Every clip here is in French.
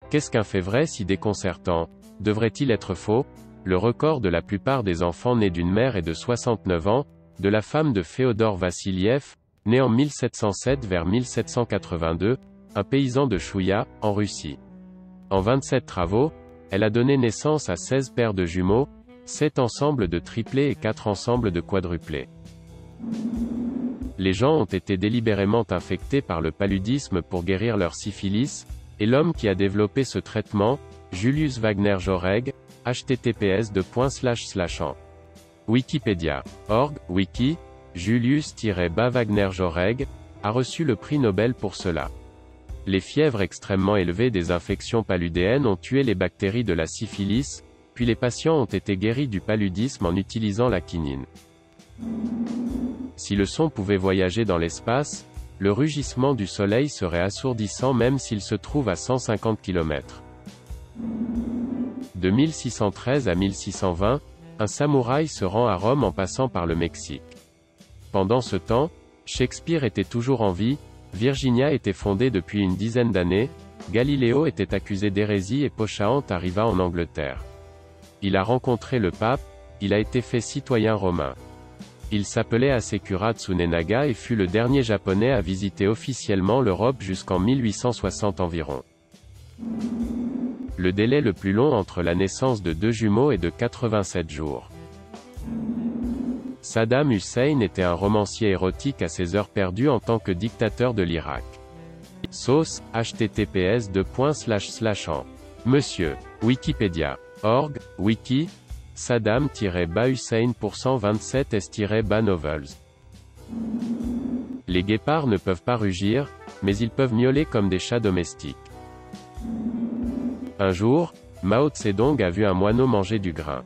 Qu'est-ce qu'un fait vrai si déconcertant? Devrait-il être faux? Le record de la plupart des enfants nés d'une mère est de 69 ans, de la femme de Féodor Vassiliev, né en 1707 vers 1782, un paysan de Chouïa, en Russie. En 27 travaux, elle a donné naissance à 16 paires de jumeaux, 7 ensembles de triplés et 4 ensembles de quadruplés. Les gens ont été délibérément infectés par le paludisme pour guérir leur syphilis, et l'homme qui a développé ce traitement, Julius Wagner Joreg, https://en. Wikipédia.org, wiki, Julius-Wagner Joreg, a reçu le prix Nobel pour cela. Les fièvres extrêmement élevées des infections paludéennes ont tué les bactéries de la syphilis, puis les patients ont été guéris du paludisme en utilisant la quinine. Si le son pouvait voyager dans l'espace, le rugissement du soleil serait assourdissant même s'il se trouve à 150 km. De 1613 à 1620, un samouraï se rend à Rome en passant par le Mexique. Pendant ce temps, Shakespeare était toujours en vie, Virginia était fondée depuis une dizaine d'années, Galiléo était accusé d'hérésie et Pocahontas arriva en Angleterre. Il a rencontré le pape, il a été fait citoyen romain. Il s'appelait Hasekura Tsunenaga et fut le dernier japonais à visiter officiellement l'Europe jusqu'en 1860 environ. Le délai le plus long entre la naissance de deux jumeaux est de 87 jours. Saddam Hussein était un romancier érotique à ses heures perdues en tant que dictateur de l'Irak. Source, https://en. Monsieur. Wikipédia.org, wiki, Saddam-Hussein pour 127s- novels. Les guépards ne peuvent pas rugir, mais ils peuvent miauler comme des chats domestiques. Un jour, Mao Tse-dong a vu un moineau manger du grain.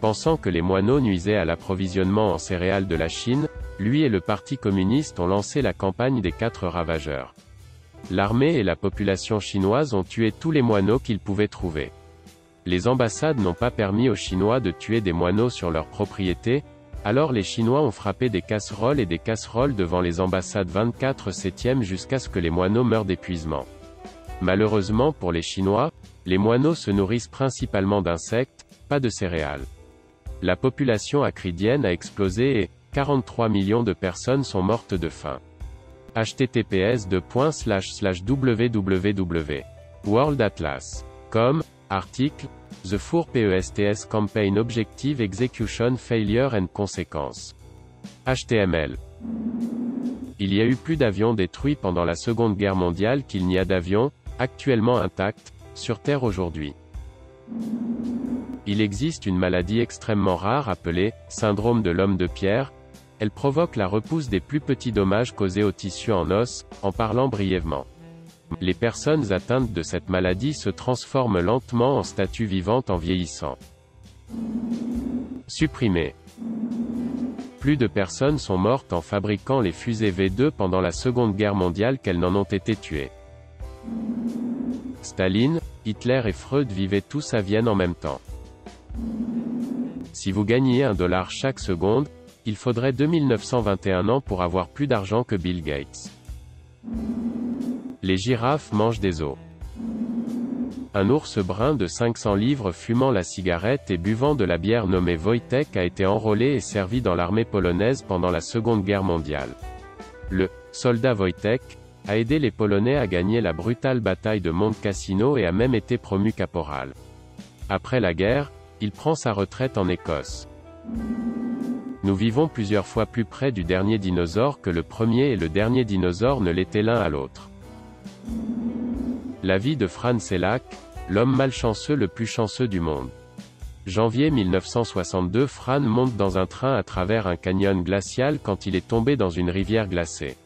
Pensant que les moineaux nuisaient à l'approvisionnement en céréales de la Chine, lui et le Parti communiste ont lancé la campagne des 4 ravageurs. L'armée et la population chinoise ont tué tous les moineaux qu'ils pouvaient trouver. Les ambassades n'ont pas permis aux Chinois de tuer des moineaux sur leur propriété, alors les Chinois ont frappé des casseroles et des casseroles devant les ambassades 24/7 jusqu'à ce que les moineaux meurent d'épuisement. Malheureusement pour les Chinois, les moineaux se nourrissent principalement d'insectes, pas de céréales. La population acridienne a explosé et 43 millions de personnes sont mortes de faim. https://www.worldatlas.com, article, The 4 PESTS Campaign Objective Execution Failure and Consequences. HTML. Il y a eu plus d'avions détruits pendant la Seconde Guerre mondiale qu'il n'y a d'avions, actuellement intacts, sur Terre aujourd'hui. Il existe une maladie extrêmement rare appelée « syndrome de l'homme de pierre ». Elle provoque la repousse des plus petits dommages causés aux tissus en os, en parlant brièvement. Les personnes atteintes de cette maladie se transforment lentement en statues vivantes en vieillissant. Supprimé. Plus de personnes sont mortes en fabriquant les fusées V2 pendant la Seconde Guerre mondiale qu'elles n'en ont été tuées. Staline, Hitler et Freud vivaient tous à Vienne en même temps. Si vous gagniez $1 chaque seconde, il faudrait 2921 ans pour avoir plus d'argent que Bill Gates. Les girafes mangent des os. Un ours brun de 500 livres fumant la cigarette et buvant de la bière nommée Wojtek a été enrôlé et servi dans l'armée polonaise pendant la Seconde Guerre mondiale. Le « soldat Wojtek » a aidé les Polonais à gagner la brutale bataille de Monte Cassino et a même été promu caporal. Après la guerre, il prend sa retraite en Écosse. Nous vivons plusieurs fois plus près du dernier dinosaure que le premier et le dernier dinosaure ne l'étaient l'un à l'autre. La vie de Fran Selak, l'homme malchanceux le plus chanceux du monde. Janvier 1962, Fran monte dans un train à travers un canyon glacial quand il est tombé dans une rivière glacée.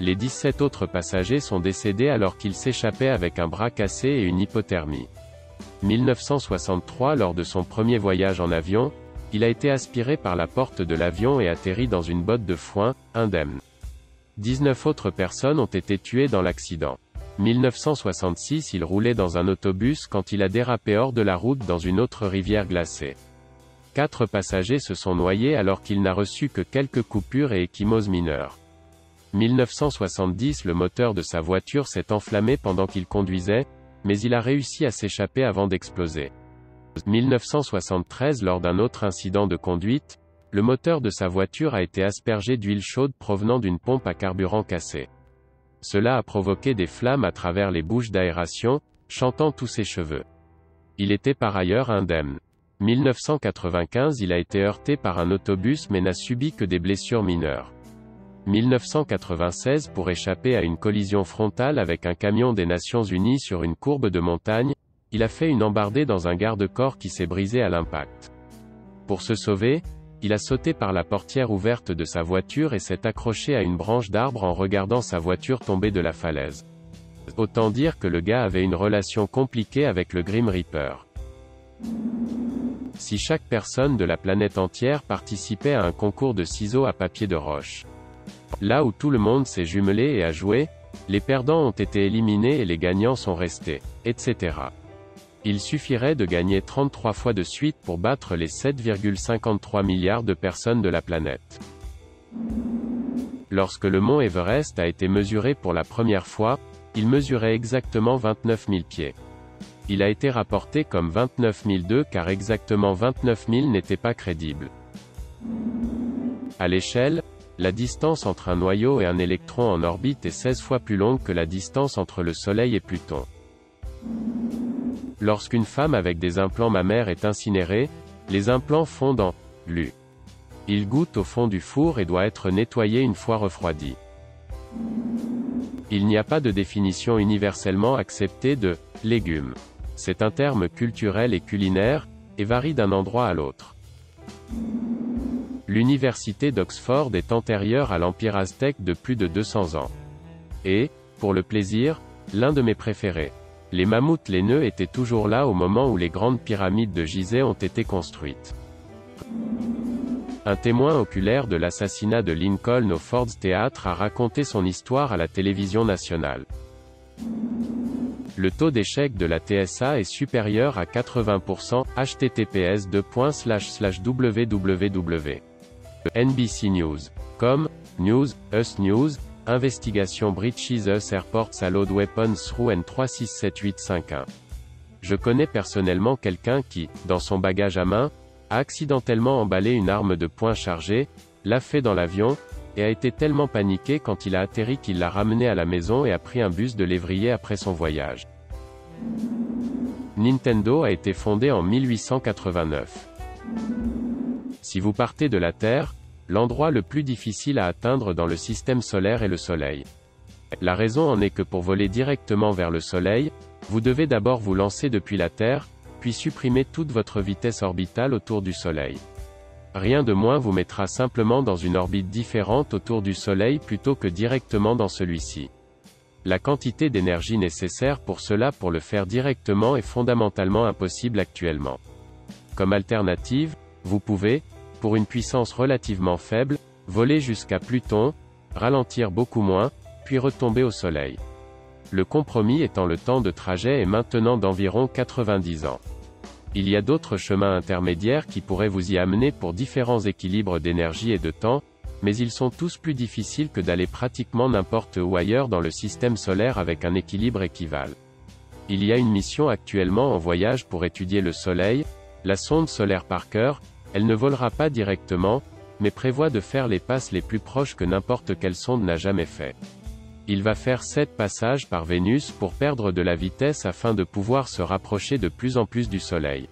Les 17 autres passagers sont décédés alors qu'ils s'échappaient avec un bras cassé et une hypothermie. 1963, lors de son premier voyage en avion, il a été aspiré par la porte de l'avion et atterri dans une botte de foin, indemne. 19 autres personnes ont été tuées dans l'accident. 1966, il roulait dans un autobus quand il a dérapé hors de la route dans une autre rivière glacée. 4 passagers se sont noyés alors qu'il n'a reçu que quelques coupures et ecchymoses mineures. 1970, le moteur de sa voiture s'est enflammé pendant qu'il conduisait. mais il a réussi à s'échapper avant d'exploser. 1973 Lors d'un autre incident de conduite, le moteur de sa voiture a été aspergé d'huile chaude provenant d'une pompe à carburant cassée. Cela a provoqué des flammes à travers les bouches d'aération, chantant tous ses cheveux. Il était par ailleurs indemne. 1995 Il a été heurté par un autobus mais n'a subi que des blessures mineures. 1996 Pour échapper à une collision frontale avec un camion des Nations Unies sur une courbe de montagne, il a fait une embardée dans un garde-corps qui s'est brisé à l'impact. Pour se sauver, il a sauté par la portière ouverte de sa voiture et s'est accroché à une branche d'arbre en regardant sa voiture tomber de la falaise. Autant dire que le gars avait une relation compliquée avec le Grim Reaper. Si chaque personne de la planète entière participait à un concours de ciseaux à papier de roche. Là où tout le monde s'est jumelé et a joué, les perdants ont été éliminés et les gagnants sont restés, etc. Il suffirait de gagner 33 fois de suite pour battre les 7,53 milliards de personnes de la planète. Lorsque le mont Everest a été mesuré pour la première fois, il mesurait exactement 29 000 pieds. Il a été rapporté comme 29 002 car exactement 29 000 n'était pas crédible. À l'échelle, la distance entre un noyau et un électron en orbite est 16 fois plus longue que la distance entre le Soleil et Pluton. Lorsqu'une femme avec des implants mammaires est incinérée, les implants fondent en l'U. Ils goûtent au fond du four et doivent être nettoyés une fois refroidis. Il n'y a pas de définition universellement acceptée de « légumes ». C'est un terme culturel et culinaire, et varie d'un endroit à l'autre. L'université d'Oxford est antérieure à l'Empire aztèque de plus de 200 ans. Et, pour le plaisir, l'un de mes préférés. Les mammouths laineux étaient toujours là au moment où les grandes pyramides de Gizeh ont été construites. Un témoin oculaire de l'assassinat de Lincoln au Ford's Theatre a raconté son histoire à la télévision nationale. Le taux d'échec de la TSA est supérieur à 80%, https://www. NBC News. Com, News, Us News, Investigation breaches US airports allowed weapons through N367851. Je connais personnellement quelqu'un qui, dans son bagage à main, a accidentellement emballé une arme de poing chargée, l'a fait dans l'avion, et a été tellement paniqué quand il a atterri qu'il l'a ramené à la maison et a pris un bus de lévrier après son voyage. Nintendo a été fondé en 1889. Si vous partez de la Terre, l'endroit le plus difficile à atteindre dans le système solaire est le Soleil. La raison en est que pour voler directement vers le Soleil, vous devez d'abord vous lancer depuis la Terre, puis supprimer toute votre vitesse orbitale autour du Soleil. Rien de moins vous mettra simplement dans une orbite différente autour du Soleil plutôt que directement dans celui-ci. La quantité d'énergie nécessaire pour cela pour le faire directement est fondamentalement impossible actuellement. Comme alternative, vous pouvez, pour une puissance relativement faible, voler jusqu'à Pluton, ralentir beaucoup moins, puis retomber au Soleil. Le compromis étant le temps de trajet est maintenant d'environ 90 ans. Il y a d'autres chemins intermédiaires qui pourraient vous y amener pour différents équilibres d'énergie et de temps, mais ils sont tous plus difficiles que d'aller pratiquement n'importe où ailleurs dans le système solaire avec un équilibre équivalent. Il y a une mission actuellement en voyage pour étudier le Soleil, la sonde solaire Parker. Elle ne volera pas directement, mais prévoit de faire les passes les plus proches que n'importe quelle sonde n'a jamais fait. Il va faire 7 passages par Vénus pour perdre de la vitesse afin de pouvoir se rapprocher de plus en plus du Soleil.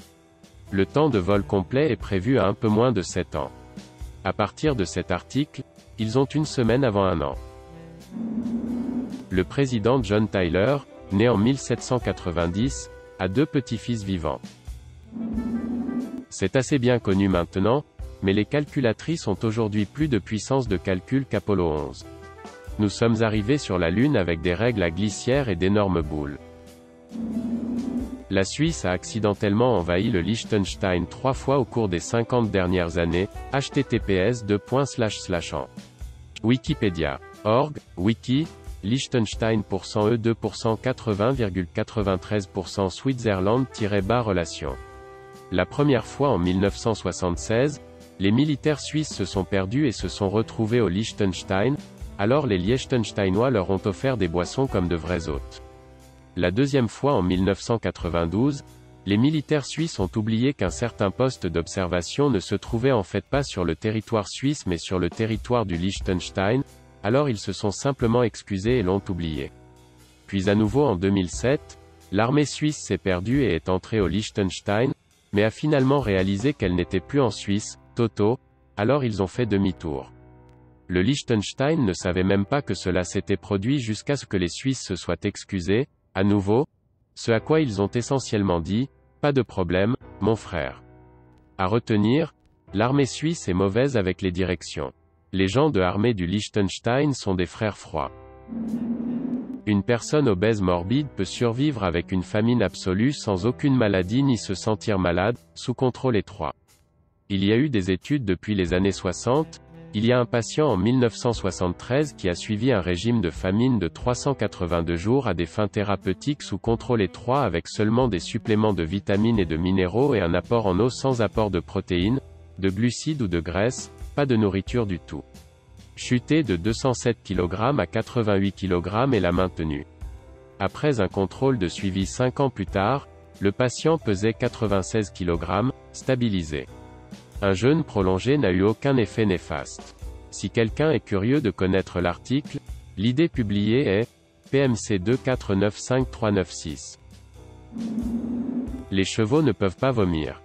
Le temps de vol complet est prévu à un peu moins de 7 ans. À partir de cet article, ils ont une semaine avant un an. Le président John Tyler, né en 1790, a 2 petits-fils vivants. C'est assez bien connu maintenant, mais les calculatrices ont aujourd'hui plus de puissance de calcul qu'Apollo 11. Nous sommes arrivés sur la Lune avec des règles à glissière et d'énormes boules. La Suisse a accidentellement envahi le Liechtenstein 3 fois au cours des 50 dernières années, https://en. Wikipédia. Org, Wiki, Liechtenstein %E 2% 80,93% Switzerland-relation. La première fois en 1976, les militaires suisses se sont perdus et se sont retrouvés au Liechtenstein, alors les Liechtensteinois leur ont offert des boissons comme de vrais hôtes. la deuxième fois en 1992, les militaires suisses ont oublié qu'un certain poste d'observation ne se trouvait en fait pas sur le territoire suisse mais sur le territoire du Liechtenstein, alors ils se sont simplement excusés et l'ont oublié. Puis à nouveau en 2007, l'armée suisse s'est perdue et est entrée au Liechtenstein, mais a finalement réalisé qu'elle n'était plus en Suisse, toto, alors ils ont fait demi-tour. Le Liechtenstein ne savait même pas que cela s'était produit jusqu'à ce que les Suisses se soient excusés, à nouveau, ce à quoi ils ont essentiellement dit, pas de problème, mon frère. À retenir, l'armée suisse est mauvaise avec les directions. Les gens de l'armée du Liechtenstein sont des frères froids. Une personne obèse morbide peut survivre avec une famine absolue sans aucune maladie ni se sentir malade, sous contrôle étroit. Il y a eu des études depuis les années 60, il y a un patient en 1973 qui a suivi un régime de famine de 382 jours à des fins thérapeutiques sous contrôle étroit avec seulement des suppléments de vitamines et de minéraux et un apport en eau sans apport de protéines, de glucides ou de graisse, pas de nourriture du tout. Chuté de 207 kg à 88 kg et l'a maintenu. Après un contrôle de suivi 5 ans plus tard, le patient pesait 96 kg, stabilisé. Un jeûne prolongé n'a eu aucun effet néfaste. Si quelqu'un est curieux de connaître l'article, l'idée publiée est PMC 2495396. Les chevaux ne peuvent pas vomir.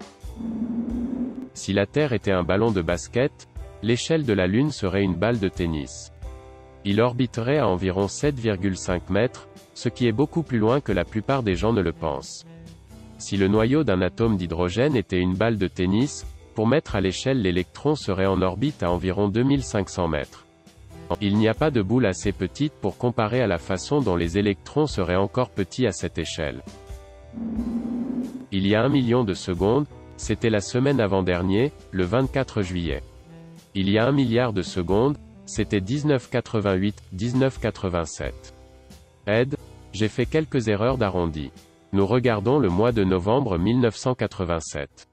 Si la Terre était un ballon de basket, l'échelle de la Lune serait une balle de tennis. Il orbiterait à environ 7,5 mètres, ce qui est beaucoup plus loin que la plupart des gens ne le pensent. Si le noyau d'un atome d'hydrogène était une balle de tennis, pour mettre à l'échelle l'électron serait en orbite à environ 2500 mètres. Il n'y a pas de boule assez petite pour comparer à la façon dont les électrons seraient encore petits à cette échelle. Il y a 1 million de secondes, c'était la semaine avant-dernier, le 24 juillet. Il y a 1 milliard de secondes, c'était 1988, 1987. Ed, j'ai fait quelques erreurs d'arrondi. Nous regardons le mois de novembre 1987.